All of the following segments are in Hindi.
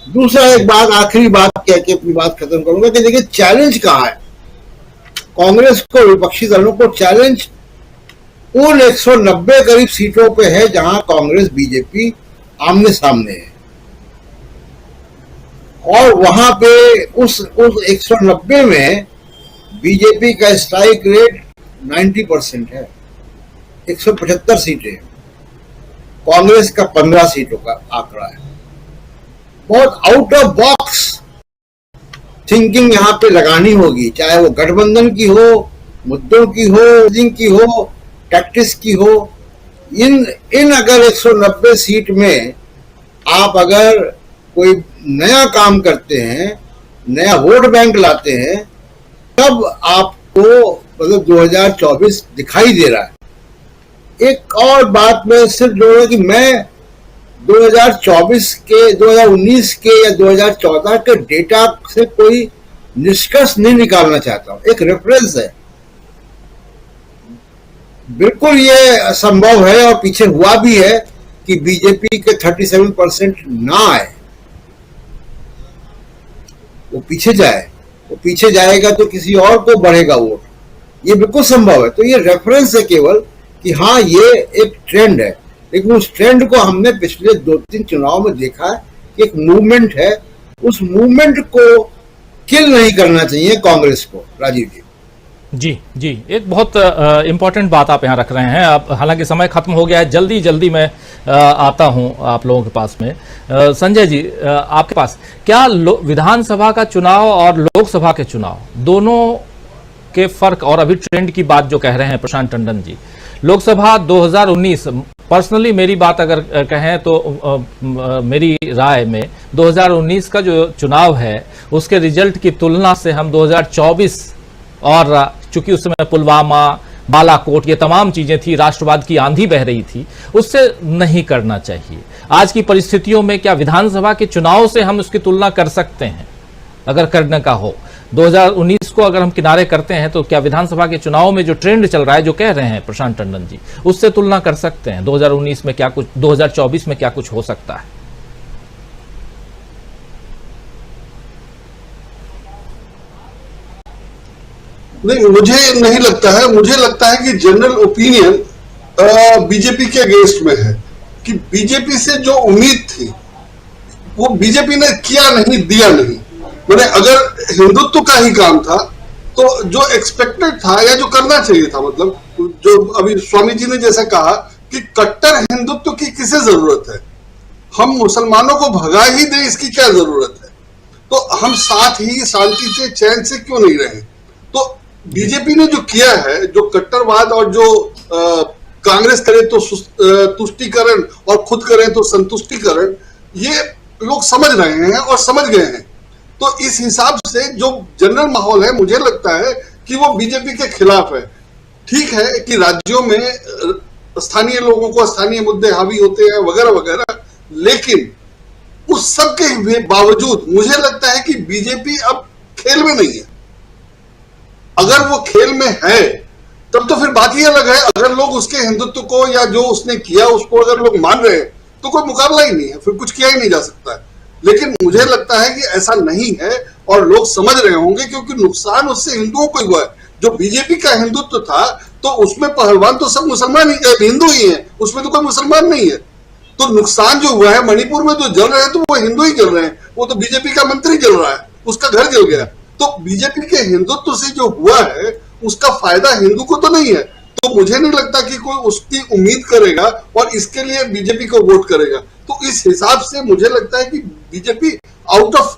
दूसरा एक बात, आखिरी बात कह के अपनी बात खत्म करूंगा कि देखिए चैलेंज कहाँ है कांग्रेस को, विपक्षी दलों को चैलेंज उन 190 करीब सीटों पे है जहां कांग्रेस बीजेपी आमने सामने है, और वहां पे उस 190 में बीजेपी का स्ट्राइक रेट 90% है, 175 सीटें, कांग्रेस का 15 सीटों का आंकड़ा है। बहुत आउट ऑफ बॉक्स थिंकिंग यहां पे लगानी होगी, चाहे वो गठबंधन की हो, मुद्दों की हो, टैक्टिस की हो। इन अगर 190 सीट में आप अगर कोई नया काम करते हैं, नया वोट बैंक लाते हैं, तब आपको मतलब 2024 दिखाई दे रहा है। एक और बात मैं सिर्फ जोड़ूंगा कि मैं 2024 के, 2019 के या 2014 के डेटा से कोई निष्कर्ष नहीं निकालना चाहता हूं, एक रेफरेंस है। बिल्कुल ये संभव है और पीछे हुआ भी है कि बीजेपी के 37% ना आए, वो पीछे जाए, वो पीछे जाएगा तो किसी और को बढ़ेगा वोट, ये बिल्कुल संभव है। तो ये रेफरेंस है केवल कि हाँ ये एक ट्रेंड है, लेकिन उस ट्रेंड को हमने पिछले 2-3 चुनाव में देखा है कि एक मूवमेंट है, उस मूवमेंट को किल नहीं करना चाहिए कांग्रेस को। राजीव जी जी, एक बहुत इंपॉर्टेंट बात आप यहाँ रख रहे हैं। आप, हालांकि समय खत्म हो गया है, जल्दी मैं आता हूँ आप लोगों के पास में। संजय जी, आपके पास क्या विधानसभा का चुनाव और लोकसभा के चुनाव दोनों के फर्क और अभी ट्रेंड की बात जो कह रहे हैं प्रशांत टंडन जी, लोकसभा 2019, पर्सनली मेरी बात अगर कहें तो मेरी राय में 2019 का जो चुनाव है उसके रिजल्ट की तुलना से हम 2024, और चूंकि उस समय पुलवामा, बालाकोट, ये तमाम चीजें थी, राष्ट्रवाद की आंधी बह रही थी, उससे नहीं करना चाहिए। आज की परिस्थितियों में क्या विधानसभा के चुनाव से हम उसकी तुलना कर सकते हैं? अगर करने का हो, 2019 को अगर हम किनारे करते हैं, तो क्या विधानसभा के चुनाव में जो ट्रेंड चल रहा है, जो कह रहे हैं प्रशांत टंडन जी, उससे तुलना कर सकते हैं 2019 में क्या कुछ, 2024 में क्या कुछ हो सकता है? नहीं, मुझे नहीं लगता है। मुझे लगता है कि जनरल ओपिनियन बीजेपी के अगेंस्ट में है, कि बीजेपी से जो उम्मीद थी वो बीजेपी ने किया नहीं, दिया नहीं। मैंने अगर हिंदुत्व का ही काम था तो जो एक्सपेक्टेड था या जो करना चाहिए था, मतलब जो अभी स्वामी जी ने जैसा कहा कि कट्टर हिंदुत्व की किसे जरूरत है, हम मुसलमानों को भगा ही दे, इसकी क्या जरूरत है, तो हम साथ ही शांति से, चैन से क्यों नहीं रहे। तो बीजेपी ने जो किया है, जो कट्टरवाद और जो कांग्रेस करे तो तुष्टीकरण और खुद करे तो संतुष्टीकरण, ये लोग समझ रहे हैं और समझ गए हैं। तो इस हिसाब से जो जनरल माहौल है, मुझे लगता है कि वो बीजेपी के खिलाफ है। ठीक है कि राज्यों में स्थानीय लोगों को स्थानीय मुद्दे हावी होते हैं वगैरह वगैरह, लेकिन उस सब के बावजूद मुझे लगता है कि बीजेपी अब खेल में नहीं है। अगर वो खेल में है तब तो फिर बात ही अलग है। अगर लोग उसके हिंदुत्व को या जो उसने किया उसको अगर लोग मान रहे हैं तो कोई मुकाबला ही नहीं है, फिर कुछ किया ही नहीं जा सकता है। लेकिन मुझे लगता है कि ऐसा नहीं है और लोग समझ रहे होंगे, क्योंकि नुकसान उससे हिंदुओं को हुआ है। जो बीजेपी का हिंदुत्व था तो उसमें पहलवान तो सब मुसलमान ही, हिंदू ही है, उसमें तो कोई मुसलमान नहीं है। तो नुकसान जो हुआ है, मणिपुर में जो जल रहे हैं तो वो हिंदू ही जल रहे हैं, वो तो बीजेपी का मंत्री जल रहा है, उसका घर जल गया। तो बीजेपी के हिंदुत्व से जो हुआ है उसका फायदा हिंदू को तो नहीं है। तो मुझे नहीं लगता कि कोई उसकी उम्मीद करेगा और इसके लिए बीजेपी को वोट करेगा। तो इस हिसाब से मुझे लगता है कि बीजेपी आउट ऑफ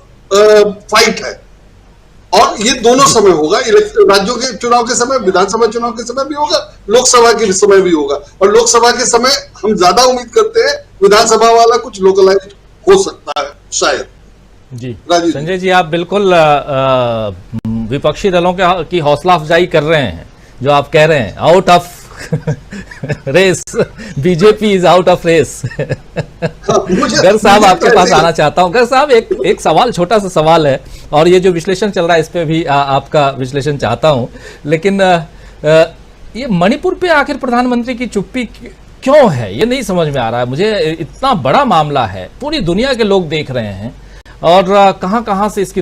फाइट है, और ये दोनों समय होगा, राज्यों के चुनाव के समय, विधानसभा चुनाव के समय भी होगा, लोकसभा के समय भी होगा। और लोकसभा के समय हम ज्यादा उम्मीद करते हैं, विधानसभा वाला कुछ लोकलाइज हो सकता है शायद। जी संजय जी, आप बिल्कुल विपक्षी दलों की हौसला अफजाई कर रहे हैं, जो आप कह रहे हैं out of race, BJP is out of race. गर साहब आपके पास आना चाहता हूं। गर साहब, एक सवाल, छोटा सा सवाल है, और ये जो विश्लेषण चल रहा है इस पे भी आपका विश्लेषण चाहता हूं। लेकिन ये मणिपुर पे आखिर प्रधानमंत्री की चुप्पी क्यों है, ये नहीं समझ में आ रहा है मुझे। इतना बड़ा मामला है, पूरी दुनिया के लोग देख रहे हैं, और कहां-कहां से इसकी